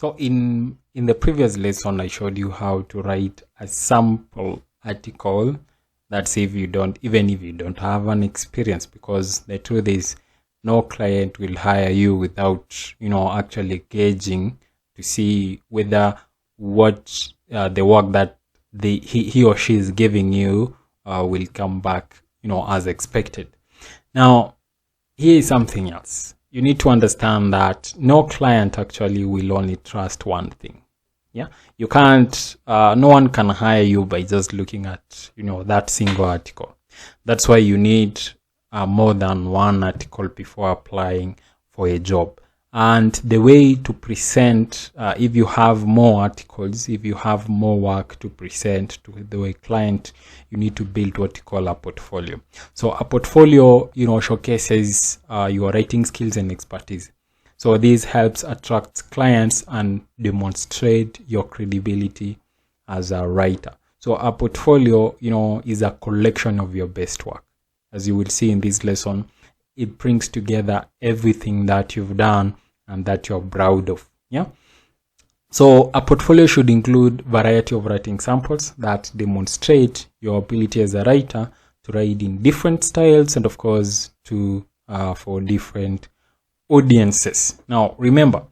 So in the previous lesson, I showed you how to write a sample article. That's even if you don't have an experience, because the truth is no client will hire you without, actually gauging to see whether what the work that he or she is giving you will come back, as expected. Now, here is something else. You need to understand that no client actually will only trust one thing. Yeah, you can't. No one can hire you by just looking at that single article. That's why you need more than one article before applying for a job. And the way to present, if you have more articles, if you have more work to present to the client, you need to build what you call a portfolio. So a portfolio, showcases your writing skills and expertise. So this helps attract clients and demonstrate your credibility as a writer. So a portfolio, is a collection of your best work. As you will see in this lesson, it brings together everything that you've done and that you're proud of. Yeah. So a portfolio should include variety of writing samples that demonstrate your ability as a writer to write in different styles and of course to for different audiences. Now remember,